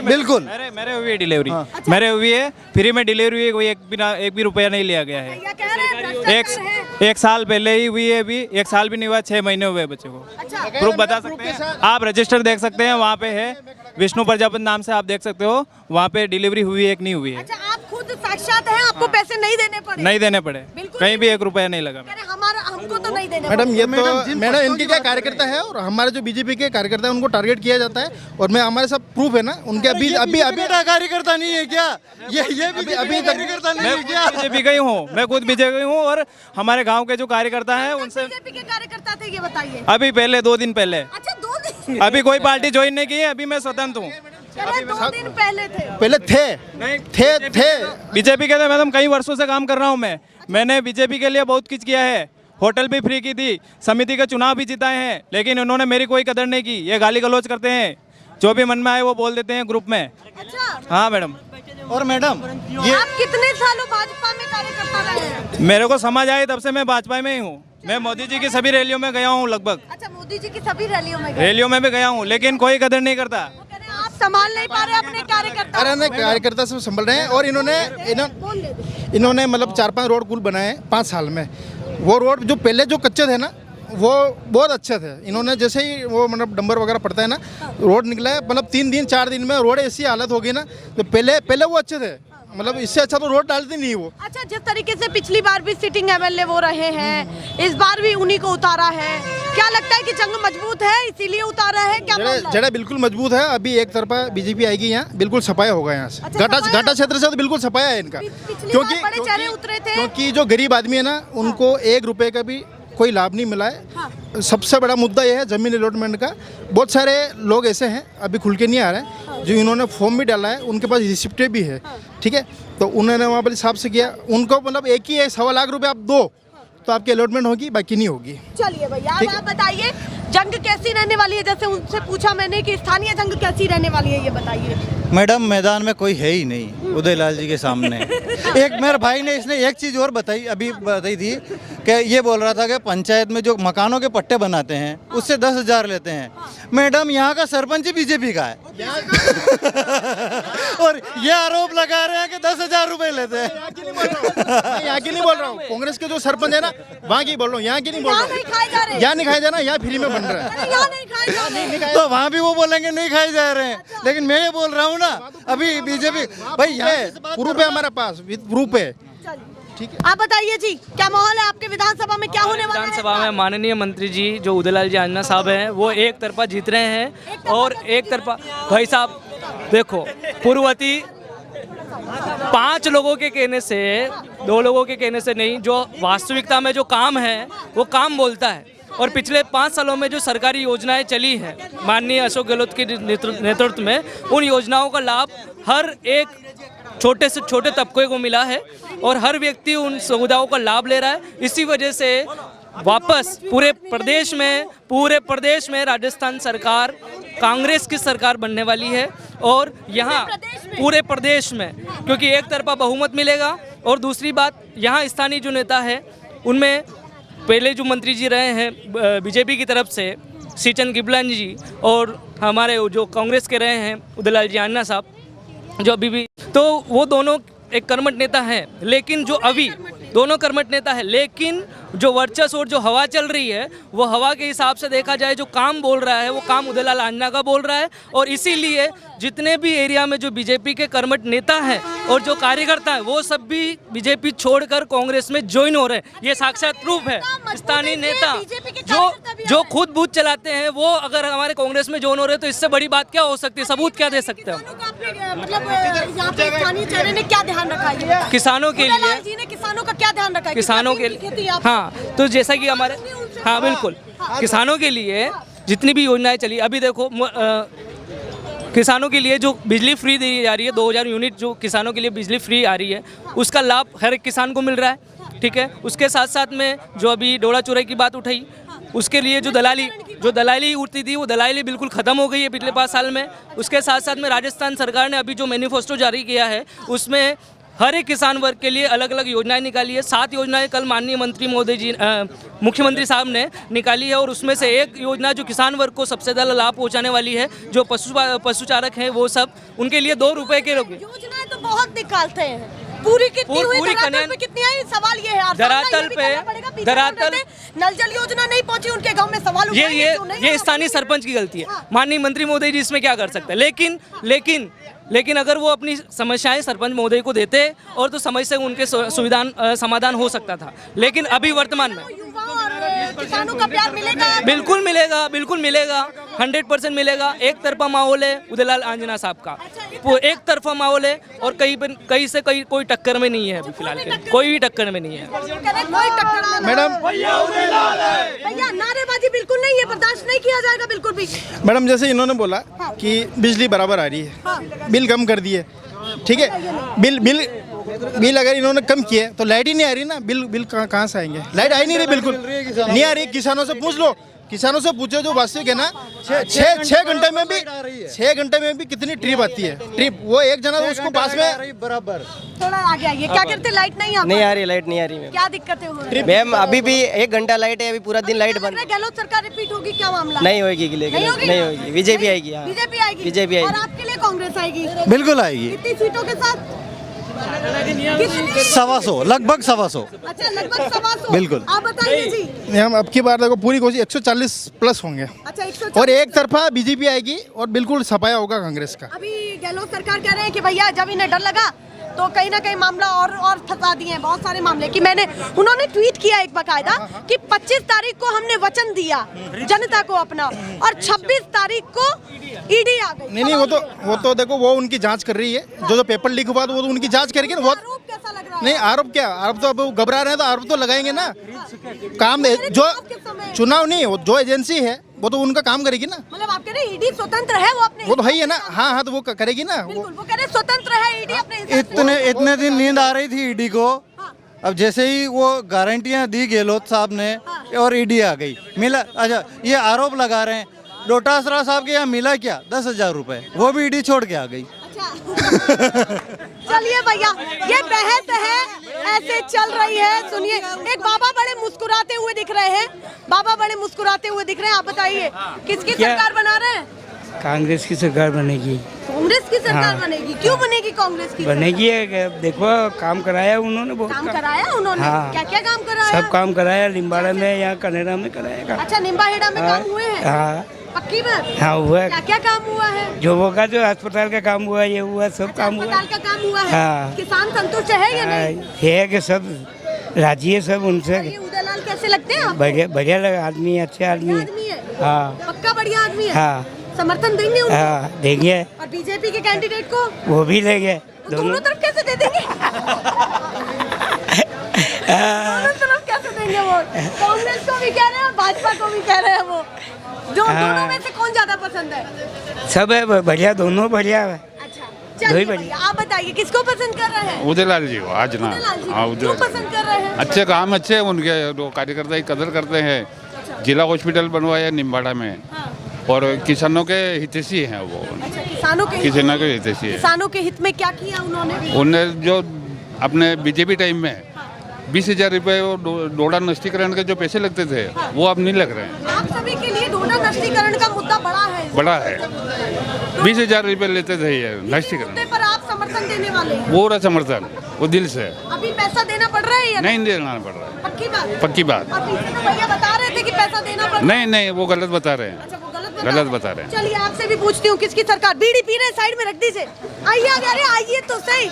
बिल्कुल। मेरे हुई है डिलीवरी, मेरे हुई है, फ्री में डिलीवरी हुई है, कोई एक भी रुपया नहीं लिया गया है। क्या कह रहे हैं? भ्रष्टाचार है। 1 साल पहले ही हुई है, अभी 1 साल भी नहीं हुआ, 6 महीने हुए बच्चे को। अच्छा। प्रूफ बता सकते हैं आप, रजिस्टर देख सकते हैं, वहाँ पे है विष्णु प्रजापति नाम से, आप देख सकते हो वहाँ पे डिलीवरी हुई है कि नहीं हुई है। अच्छा, आप खुद साक्षात हैं, आपको पैसे नहीं देने पड़े? नहीं देने पड़े, बिल्कुल कहीं भी 1 रुपया नहीं लगा। कह रहे हमारा उनको तो नहीं देने मैडम ये मैडम, तो जिन मैडम पक्षों इनके की क्या बात कार्यकर्ता है और हमारे जो बीजेपी के कार्यकर्ता है उनको टारगेट किया जाता है और मैं हमारे सब प्रूफ है ना उनके अभी ये अभी BJP अभी का कार्यकर्ता नहीं है क्या? ये अभी अभी तक- कार्यकर्ता नहीं मैं है क्या? बीजेपी का ही हूँ, मैं खुद बीजेपी हूँ और हमारे गांव के जो कार्यकर्ता हैं उनसे बीजेपी के कार्यकर्ता थे ये बताइए। अभी पहले 2 दिन पहले, अच्छा 2 दिन अभी कोई पार्टी ज्वाइन नहीं की है, अभी मैं स्वतंत्र हूँ। चले 2 दिन पहले थे। पहले थे बीजेपी के तो मैडम कई वर्षों से काम कर रहा हूँ मैंने बीजेपी के लिए बहुत कुछ किया है, होटल भी फ्री की थी, समिति के चुनाव भी जिताए हैं, लेकिन उन्होंने मेरी कोई कदर नहीं की। ये गाली गलौज करते हैं, जो भी मन में आए वो बोल देते हैं ग्रुप में। अच्छा हाँ मैडम, और मैडम ये आप कितने सालों भाजपा में कार्यकर्ता रहे हैं? मेरे को समझ आई तब से मैं भाजपा में ही हूँ। मैं मोदी जी की सभी रैलियों में गया हूँ, लगभग अच्छा मोदी जी की सभी रैलियों में गए। रैलियों में भी गया हूँ, लेकिन कोई कदर नहीं करता। वो कह रहे हैं, आप संभाल नहीं पा रहे अपने कार्यकर्ता। अरे नहीं कार्यकर्ता सब संभल रहे हैं और इन्होंने मतलब 4-5 रोड कुल बनाए हैं 5 साल में। वो रोड जो पहले जो कच्चे थे ना वो बहुत अच्छे थे। इन्होंने जैसे ही वो मतलब डंबर वगैरह पड़ता है ना रोड निकला है, मतलब 3 दिन 4 दिन में रोड ऐसी हालत हो गई ना, तो पहले वो अच्छे थे, मतलब इससे अच्छा तो रोड डालती नहीं वो। अच्छा जिस तरीके से पिछली बार भी सिटिंग एमएलए वो रहे हैं, इस बार भी उन्हीं को उतारा है, क्या लगता है कि जंग मजबूत है इसीलिए उतारा है? क्या मामला है? जड़ा बिल्कुल मजबूत है। अभी एक तरफा बीजेपी आएगी यहाँ, बिल्कुल सफाया होगा यहाँ से। अच्छा, सफाया? घाटा क्षेत्र से तो बिल्कुल सफाया है इनका, पिछली बार बड़े चेहरे उतरे थे। क्योंकि जो गरीब आदमी है ना उनको 1 रुपए का भी कोई लाभ नहीं मिला है। हाँ। सबसे बड़ा मुद्दा यह है जमीन अलॉटमेंट का। बहुत सारे लोग ऐसे हैं अभी खुल के नहीं आ रहे हैं, जो इन्होंने फॉर्म भी डाला है, उनके पास रिसिप्टें भी है, ठीक है, तो उन्होंने वहाँ पर हिसाब से किया, उनको मतलब एक ही है 1.25 लाख रुपए आप दो तो आपकी अलॉटमेंट होगी, बाकी नहीं होगी। चलिए भैया अब आप बताइए जंग कैसी रहने वाली है? जैसे उनसे पूछा मैंने कि स्थानीय जंग कैसी रहने वाली है, ये बताइए। मैडम मैदान में कोई है ही नहीं उदयलाल जी के सामने। एक मेरे भाई ने इसने एक चीज़ और बताई थी कि ये बोल रहा था कि पंचायत में जो मकानों के पट्टे बनाते हैं उससे 10,000 लेते हैं। मैडम यहाँ का सरपंच ही बीजेपी का है और ये आरोप लगा रहे हैं कि 10,000 रुपए लेते हैं। यहाँ की नहीं बोल रहा हूँ, कांग्रेस के जो सरपंच है ना वहाँ की बोल रहा हूँ, यहाँ की नहीं बोल यहाँ रहा नहीं खाए जा रहे हूँ। यहाँ नहीं खाया जाना, यहाँ फ्री में बन रहा है। अरे यहाँ नहीं खाए जा रहे। तो वहाँ भी वो बोलेंगे नहीं खाए जा रहे हैं, लेकिन मैं ये बोल रहा हूँ ना अभी बीजेपी भाई यहाँ प्रूफ है हमारे पास, विद प्रूफ है। ठीक है आप बताइए जी क्या माहौल है आपके विधानसभा में, क्या होने वाला है? विधानसभा में माननीय मंत्री जी जो उदयलाल जी आंजना साहब हैं वो एक तरफा जीत रहे हैं और एक तरफा भाई साहब देखो पूर्ववती 5 लोगों के कहने से 2 लोगों के कहने से नहीं, जो वास्तविकता में जो काम है वो काम बोलता है। और पिछले 5 सालों में जो सरकारी योजनाएं चली हैं माननीय अशोक गहलोत के नेतृत्व में, उन योजनाओं का लाभ हर एक छोटे से छोटे तबके को मिला है और हर व्यक्ति उन सुविधाओं का लाभ ले रहा है। इसी वजह से वापस पूरे प्रदेश में राजस्थान सरकार कांग्रेस की सरकार बनने वाली है और यहाँ पूरे प्रदेश में, क्योंकि एक तरफा बहुमत मिलेगा। और दूसरी बात, यहाँ स्थानीय जो नेता है उनमें पहले जो मंत्री जी रहे हैं बीजेपी की तरफ से सीचन गिबलान जी और हमारे जो कांग्रेस के रहे हैं उदयलाल जी आंजना साहब जो अभी भी, तो वो दोनों एक कर्मठ नेता हैं, लेकिन जो अभी दोनों कर्मठ नेता है, लेकिन जो वर्चस्व और जो हवा चल रही है वो हवा के हिसाब से देखा जाए जो काम बोल रहा है वो काम उदयलाल आंजना का बोल रहा है। और इसीलिए जितने भी एरिया में जो बीजेपी के कर्मठ नेता हैं और जो कार्यकर्ता हैं वो सब भी बीजेपी छोड़कर कांग्रेस में ज्वाइन हो रहे हैं। ये साक्षात प्रूफ है। स्थानीय नेता जो खुद बूथ चलाते हैं वो अगर हमारे कांग्रेस में ज्वाइन हो रहे हैं तो इससे बड़ी बात क्या हो सकती है, सबूत क्या दे सकते हैं? मतलब यहाँ पे स्थानीय चेहरे ने क्या ध्यान रखा है किसानों के लिए, उदयलाल जी ने किसानों का क्या ध्यान रखा है? किसानों के लिए हाँ, तो जैसा कि हमारे हाँ बिल्कुल किसानों के लिए जितनी भी योजनाएं चली, अभी देखो किसानों के लिए जो बिजली फ्री दी जा रही है 2000 यूनिट जो किसानों के लिए बिजली फ्री आ रही है उसका लाभ हर एक किसान को मिल रहा है, ठीक है। उसके साथ साथ में जो अभी डोड़ा चुराई की बात उठाई उसके लिए जो दलाली उठती थी वो दलाली बिल्कुल ख़त्म हो गई है पिछले 5 साल में। उसके साथ साथ में राजस्थान सरकार ने अभी जो मैनिफेस्टो जारी किया है उसमें हर एक किसान वर्ग के लिए अलग अलग योजनाएं निकाली है। 7 योजनाएं कल माननीय मंत्री महोदय जी मुख्यमंत्री साहब ने निकाली है और उसमें से एक योजना जो किसान वर्ग को सबसे ज़्यादा लाभ पहुंचाने वाली है, जो पशुचारक हैं वो सब उनके लिए 2 रुपये के योजनाएं तो बहुत निकालते हैं, पूरी कितनी हुई, धरातल पे कितनी आई? सवाल ये है धरातल नल जल योजना नहीं पहुंची उनके गांव में, सवाल ये स्थानीय सरपंच की गलती है। माननीय मंत्री महोदय जी इसमें क्या कर सकते हैं, लेकिन अगर वो अपनी समस्याएं सरपंच महोदय को देते और तो समय से उनके समाधान हो सकता था। लेकिन अभी वर्तमान में युवाओं और किसानों का प्यार मिलेगा? बिल्कुल मिलेगा, बिल्कुल मिलेगा, 100% मिलेगा। एक तरफा माहौल है उदयलाल आंजना साहब का, वो एक तरफा माहौल है और कहीं से कोई टक्कर में नहीं है अभी फिलहाल के, कोई भी टक्कर में नहीं है कोई टक्कर नहीं। मैडम भैया नारेबाजी बिल्कुल नहीं है, बर्दाश्त नहीं किया जाएगा बिल्कुल भी। मैडम जैसे इन्होंने बोला कि बिजली बराबर आ रही है, बिल कम कर दिए, ठीक है, बिल अगर इन्होंने कम किए तो लाइट ही नहीं आ रही ना, बिल कहाँ से आएंगे? लाइट आ ही नहीं रही, बिल्कुल नहीं आ रही। किसानों से पूछ लो, किसानों से पूछो जो वास्तविक है ना, 6 घंटे में भी कितनी ट्रिप आती है, ट्रिप वो एक जना उसको पास में बराबर। थोड़ा आगे आइए, क्या करते? लाइट नहीं आ नहीं आ रही, लाइट नहीं आ रही मैम। क्या दिक्कतें हो रही है? मैम अभी भी 1 घंटा लाइट है, अभी पूरा दिन लाइट बंद। गहलोत सरकार रिपीट होगी, क्या मामला? नहीं होगी, नहीं होगी, बीजेपी आएगी। बीजेपी आएगी, बीजेपी आएगी। और आपके लिए कांग्रेस आएगी? बिल्कुल आएगी। कितनी सीटों के साथ? 125, लगभग 125। अच्छा, लगभग 125। बिल्कुल। आप बताइए जी। हम अब की बार देखो पूरी कोशिश 140 प्लस होंगे, अच्छा 140। और एक तरफा बीजेपी आएगी और बिल्कुल सफाया होगा कांग्रेस का। अभी गहलोत सरकार कह रहे हैं कि भैया जब इन्हें डर लगा तो कहीं ना कहीं मामला और फंसा दिए हैं, बहुत सारे मामले कि उन्होंने ट्वीट किया एक बकायदा कि 25 तारीख को हमने वचन दिया जनता को अपना, और 26 तारीख को ईडी आ गई। नहीं वो तो देखो वो उनकी जांच कर रही है, जो पेपर लीक हुआ तो वो तो उनकी जांच करेगी ना। वो आरोप कैसा लग रहा है? नहीं आरोप क्या, आरोप तो अब वो घबरा रहे हैं तो आरोप तो लगाएंगे ना। काम जो चुनाव नहीं, वो जो एजेंसी है वो तो उनका काम करेगी ना। मतलब आप कह रहे हैं ईडी स्वतंत्र है, वो अपने वो तो है ही है ना। हाँ तो वो करेगी ना। बिल्कुल, वो कह रहे हैं स्वतंत्र है ईडी अपने हिसाब से। इतने दिन नींद आ रही थी ईडी को, अब जैसे ही वो गारंटियां दी गहलोत साहब ने और ईडी आ गई, मिला। अच्छा ये आरोप लगा रहे हैं डोटासरा साहब के यहाँ मिला क्या? 10,000 रुपए, वो भी ईडी छोड़ के आ गई। चलिए भैया, ये बहस है ऐसे चल रही है। सुनिए, एक बाबा बड़े मुस्कुराते हुए दिख रहे हैं, बाबा बड़े मुस्कुराते हुए दिख रहे हैं। आप बताइए किसकी सरकार बना रहे हैं? कांग्रेस की सरकार बनेगी। कांग्रेस की सरकार बनेगी? क्यों बनेगी कांग्रेस की? बनेगी, देखो काम कराया उन्होंने, बहुत काम कराया उन्होंने। हाँ। क्या क्या काम कराया? सब काम कराया, लिम्बाड़ा में या कनेरा में कराएगा। अच्छा, निम्बाहेड़ा में काम हुए हैं? हाँ पक्की बात? हाँ हुआ है। क्या क्या काम हुआ है? जो होगा, जो अस्पताल का काम हुआ, ये हुआ, सब काम हुआ। अस्पताल का काम हुआ है। हाँ। किसान संतुष्ट है या नहीं? है कि सब राजी है सब उनसे। ये उदयलाल कैसे लगते हैं? बढ़िया लगा आदमी, अच्छे आदमी है। हाँ पक्का बढ़िया आदमी है। हाँ समर्थन देंगे उनको? हाँ देंगे। और बीजेपी के कैंडिडेट को? वो भी लेंगे। दोनों तरफ कैसे दे देंगे? दोनों तरफ कैसे देंगे वो? कांग्रेस को भी कह रहे हैं, भाजपा को भी कह रहे हैं वो। दोनों में से कौन ज्यादा पसंद है? सब है बढ़िया, दोनों बढ़िया है। अच्छा चलिए भैया, आप बताइए किसको पसंद कर रहे हैं? उदयलाल जी को आज ना। हाँ क्यों पसंद कर रहे हैं? अच्छे काम अच्छे उनके, वो कार्यकर्ता की कदर करते हैं। जिला हॉस्पिटल बनवाया निम्बाड़ा में, और किसानों के हितैषी हैं वो। अच्छा, किसानों के हितैषी है। किसानों के हित में क्या किया उन्होंने? उन्हें जो अपने बीजेपी टाइम में 20,000 रुपए डोडा नष्टीकरण के जो पैसे लगते थे, वो अब नहीं लग रहे हैं। आप सभी के लिए डोडा नष्टीकरण का मुद्दा बड़ा है। 20,000 रुपए लेते थे ये नष्टीकरण, पर आप समर्थन देने वाले हैं? पूरा समर्थन, वो दिल से। अभी पैसा देना पड़ रहा है या नहीं देना पड़ रहा है? पक्की बात? पक्की बात। और पीछे तो भैया बता रहे थे कि पैसा देना पड़ रहा है। नहीं वो गलत बता रहे हैं। अच्छा, वो गलत बता रहे हैं। चलिए आपसे भी पूछती हूँ, किसकी सरकार? बीड़ी पी रहे साइड में रख दीजिए। आइए आगे, अरे आइए तो सही।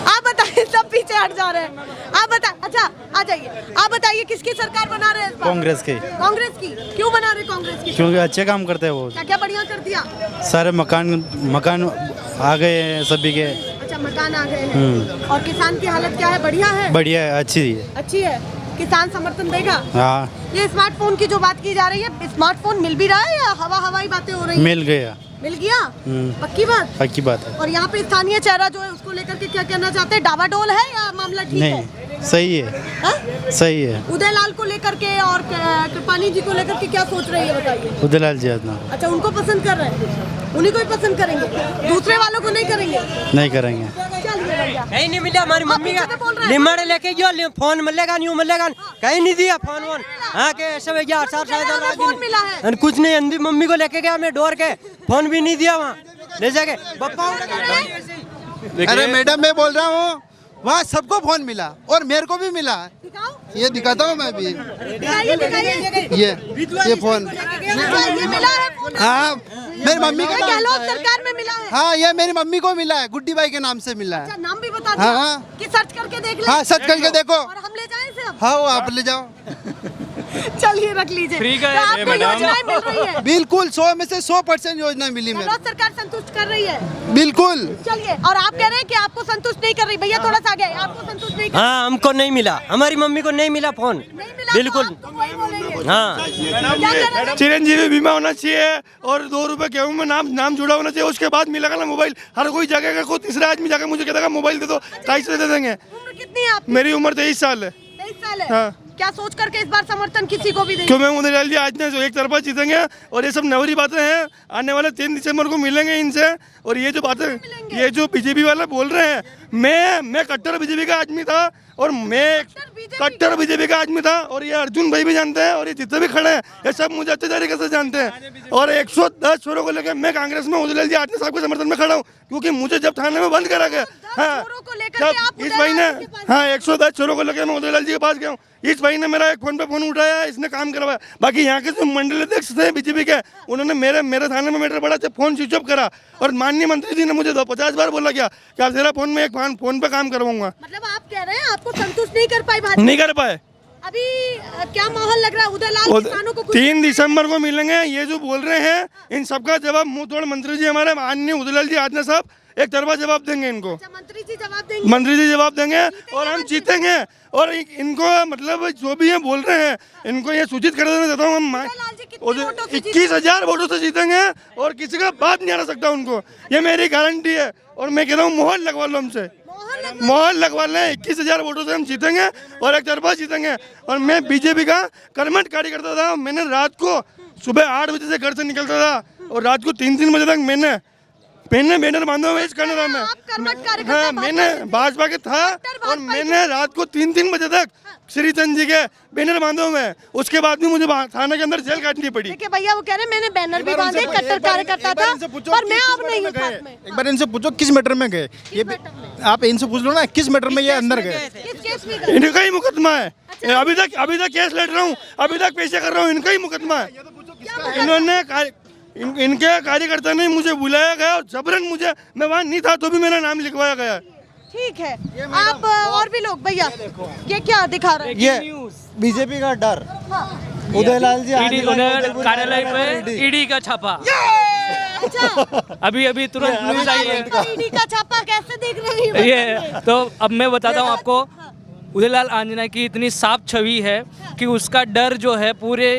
आप बताइए, सब पीछे हट जा रहे हैं। आप बताइए, अच्छा आ जाइए, आप बताइए किसकी सरकार बना रहे हैं? कांग्रेस की। कांग्रेस की क्यों बना रहे कांग्रेस की? क्योंकि अच्छे काम करते हैं वो। क्या क्या बढ़िया कर दिया? सारे मकान आ गए हैं सभी के। अच्छा, मकान आ गए हैं। और किसान की हालत क्या है? बढ़िया है? बढ़िया है, अच्छी है। किसान समर्थन देगा? हाँ। ये स्मार्टफोन की जो बात की जा रही है, स्मार्टफोन मिल भी रहा है या हवाई बातें हो रही है? मिल गया। मिल गया? पक्की बात? पक्की बात है। और यहाँ पे स्थानीय चेहरा जो है उसको लेकर के क्या कहना चाहते हैं? डावाडोल है या मामला ठीक है? नहीं, सही है। सही है। उदयलाल को लेकर के और कृपानी जी को लेकर के क्या सोच रही है बताइए? उदयलाल जी अपना। अच्छा, उनको पसंद कर रहे हैं, उन्हीं को ही पसंद करेंगे, दूसरे वालों को नहीं करेंगे? नहीं करेंगे। कहीं नहीं मिला, हमारी मम्मी का लिम्बाड़े लेके गयो, फोन मिलेगा नहीं मिलेगा, कहीं नहीं दिया फोन वोन। हाँ के सब 11 फोन मिला है? कुछ नहीं, अंधी मम्मी को लेके गया मैं डोर के, फोन भी नहीं दिया वहाँ ले जाके। अरे मैडम, मैं बोल रहा हूँ वहाँ सबको फोन मिला और मेरे को भी मिला। ये दिखाता हूँ मैं भी, ये फोन। हाँ, मेरी मम्मी को गहलोत सरकार में मिला है। हाँ, ये मेरी मम्मी को मिला है, गुड्डी बाई के नाम से मिला है। अच्छा, नाम भी बता दो। हाँ कि सर्च करके देख ले। हाँ, सर्च करके देखो। और हम ले जाएं इसे अब? हाँ, वो आप ले जाओ। चलिए रख लीजिए। ठीक है, तो आपको योजनाएं मिल रही है? बिल्कुल 100 में से 100% योजना मिली मेरे। गहलोत सरकार संतुष्ट कर रही है? बिल्कुल। चलिए, और आप कह रहे हैं कि आपको संतुष्ट नहीं कर रही। भैया थोड़ा सा आगे, आपको संतुष्ट नहीं कर रही? हाँ, हमको नहीं मिला, हमारी मम्मी को नहीं मिला फोन। नहीं मिला? बिल्कुल। तो आप तो वही बोलेंगे। हाँ, क्या कह रहे हैं? चिरंजीवी बीमा होना चाहिए और 2 रुपए गेहूं में नाम जुड़ा होना चाहिए। उसके बाद मिलेगा ना मोबाइल। हर कोई जगह को तीसरा आदमी जाकर मुझे कहता मोबाइल दे दो, कैसे दे देंगे? उम्र कितनी है आपकी? मेरी उम्र 23 साल है। 23 साल है। हाँ। क्या सोच करके इस बार समर्थन किसी को भी देंगे? क्यों मैं उदयलाल जी आज ने जो एक तरफा जीतेंगे और ये सब नवरी बातें हैं। आने वाले 3 दिसंबर को मिलेंगे इनसे। और ये जो बातें, ये जो बीजेपी वाले बोल रहे हैं, मैं कट्टर बीजेपी का आदमी था और मैं कट्टर बीजेपी का आदमी था। और ये अर्जुन भाई भी जानते हैं और ये जितने भी खड़े हैं ये सब मुझे अच्छे तरीके से जानते हैं। और 110 छोरों को लेकर मैं कांग्रेस में उदयलाल जी आज साहब के समर्थन में खड़ा हूँ, क्योंकि मुझे जब थाने में बंद करा गया, हाँ, इस भाई ने, हाँ, 110 छोरों को लेकर मैं उदयलाल जी के पास गया हूँ। इस भाई ने मेरा एक फोन पे फोन उठाया, इसने काम करवाया। बाकी यहाँ के जो मंडल अध्यक्ष थे बीजेपी के, उन्होंने मेरे थाने में मैटर पड़ा, फोन स्विच ऑफ करा। और माननीय मंत्री जी ने मुझे 50 बार बोला क्या कि आप तेरा फोन में एक फोन पे काम करवाऊंगा। मतलब आप कह रहे हैं आपको संतुष्ट नहीं कर पाए भाजपा? नहीं कर पाए। अभी क्या माहौल लग रहा है? उदयलाल किसानों को 3 दिसंबर को मिलेंगे। ये जो बोल रहे हैं इन सबका जवाब मुंह तोड़ मंत्री जी हमारे माननीय उदयलाल जी आजना साहब एक तरफा जवाब देंगे इनको। अच्छा, मंत्री जी जवाब देंगे? मंत्री जी जवाब देंगे और हम जीतेंगे। और इनको मतलब जो भी ये बोल रहे हैं इनको ये सूचित कर देना चाहता हूँ, हम 21,000 वोटों से जीतेंगे और किसी का बात नहीं आ सकता उनको, ये मेरी गारंटी है। और मैं कह रहा हूँ मोहर लगवा लो हमसे, मोहर लगवा लें। 21,000 वोटों से हम जीतेंगे और एक तरफा जीतेंगे। और मैं बीजेपी का कर्मठ कार्यकर्ता था। मैंने रात को सुबह 8 बजे से घर से निकलता था और रात को 3-3 बजे तक मैंने बैनर बांधा हुआ इस करने में। हाँ, मैंने भाजपा के था और मैंने रात को 3-3 बजे तक श्री चंद जी के बैनर बांधे हुए हैं। उसके बाद भी मुझे थाने के अंदर जेल काटनी पड़ी। देखिए भैया वो कह रहे हैं मैंने बैनर भी बांधे, कट्टर कार्यकर्ता था, पर मैं अब नहीं हूं साथ में। एक बार इनसे पूछो किस मैटर में गए, ये आप इनसे पूछ लो ना, किस मैटर में ये अंदर गए? किस केस में गए? इनका ही मुकदमा है। अभी तक केस लड़ रहा हूँ, अभी तक पेशे कर रहा हूँ, इनका ही मुकदमा है। इन्होंने इनके कार्यकर्ता ने मुझे बुलाया गया और जबरन मुझे, मैं वहाँ नहीं था तो भी मेरा नाम लिखवाया गया। ठीक है, आप और भी लोग भैया ये क्या दिखा रहे हैं? ये बीजेपी का डर, उदयलाल जी कार्यालय पे ईडी का छापा। अच्छा, अभी तुरंत न्यूज आई है। ईडी का छापा कैसे देख रही है? ये तो अब मैं बताता हूँ आपको, उदयलाल आंजना की इतनी साफ छवि है कि उसका डर जो है पूरे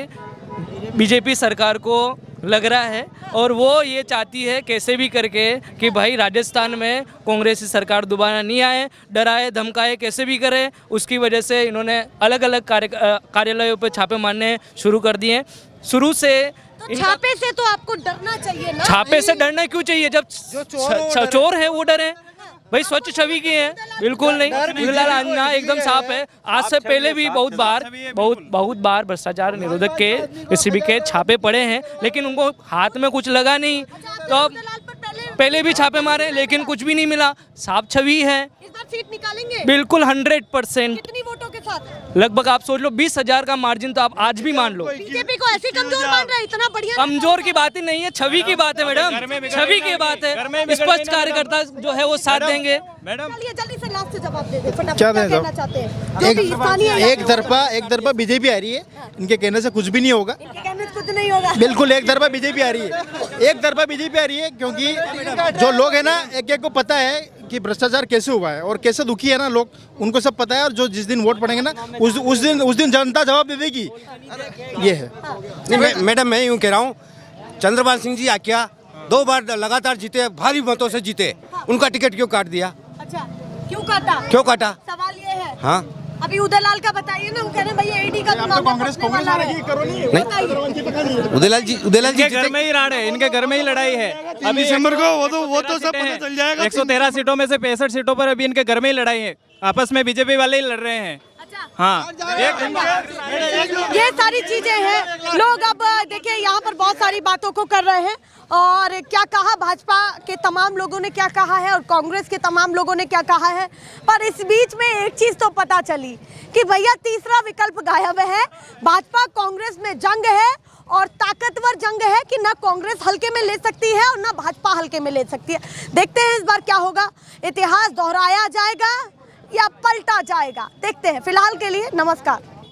बीजेपी सरकार को लग रहा है। और वो ये चाहती है कैसे भी करके कि भाई राजस्थान में कांग्रेस की सरकार दोबारा नहीं आए, डराए धमकाए कैसे भी करे। उसकी वजह से इन्होंने अलग अलग कार्यालयों पर छापे मारने शुरू कर दिए। शुरू से तो छापे से तो आपको डरना चाहिए ना? छापे से डरना क्यों चाहिए जब चोर है वो डरे? भाई स्वच्छ छवि की है, बिल्कुल नहीं। उदयलाल आंजना एकदम साफ है। आज से पहले भी बहुत बार भ्रष्टाचार निरोधक के एसीबी के छापे पड़े हैं, लेकिन उनको हाथ में कुछ लगा नहीं। तो पहले भी छापे मारे लेकिन कुछ भी नहीं मिला। साफ छवि है। इस बार सीट निकालेंगे? बिल्कुल 100%। कितनी वोटों के साथ? लगभग आप सोच लो 20,000 का मार्जिन तो आप आज भी मान लो। बीजेपी को ऐसे कमजोर मान रहा है? इतना बढ़िया कमजोर की बात ही नहीं है, छवि की बात है मैडम, छवि की बात है। स्पष्ट कार्यकर्ता जो है वो साथ देंगे। मैडम जल्दी से लास्ट से जवाब दे दे, फटाफट क्या कहना चाहते हैं? एक तरफा बीजेपी आ रही है, इनके कहने से कुछ भी नहीं होगा। इनके कहने से कुछ नहीं होगा। बिल्कुल एक तरफा बीजेपी आ रही है, एक तरफा बीजेपी आ रही है, क्योंकि जो लोग है ना एक को पता है कि भ्रष्टाचार कैसे हुआ है और कैसे दुखी है ना लोग, उनको सब पता है। और जो जिस दिन वोट पड़ेंगे ना उस दिन जनता जवाब दे देगी। ये है। नहीं मैडम, मैं यूँ कह रहा हूँ, चंद्रपाल सिंह जी आकिया 2 बार लगातार जीते, भारी मतों से जीते, उनका टिकट क्यों काट दिया? अच्छा, क्यों काटा? सवाल ये है। हाँ, अभी उदयलाल का बताइए ना, वो कह रहे हैं भैया ईडी का तो कांग्रेस उदयलाल जी घर में ही राड़ है, इनके घर में ही लड़ाई है। अभी दिसंबर को वो तो सब पता चल जाएगा। 113 सीटों में से 65 सीटों पर अभी इनके घर में ही लड़ाई है, आपस में बीजेपी वाले ही लड़ रहे हैं। अच्छा, हाँ ये सारी चीजें हैं। लोग अब देखिए यहाँ पर बहुत सारी बातों को कर रहे हैं और क्या कहा भाजपा के तमाम लोगों ने क्या कहा है और कांग्रेस के तमाम लोगों ने क्या कहा है। पर इस बीच में एक चीज तो पता चली कि भैया तीसरा विकल्प गायब है। भाजपा कांग्रेस में जंग है और ताकतवर जंग है कि ना कांग्रेस हल्के में ले सकती है और ना भाजपा हल्के में ले सकती है। देखते हैं इस बार क्या होगा, इतिहास दोहराया जाएगा या पलटा जाएगा, देखते हैं। फिलहाल के लिए नमस्कार।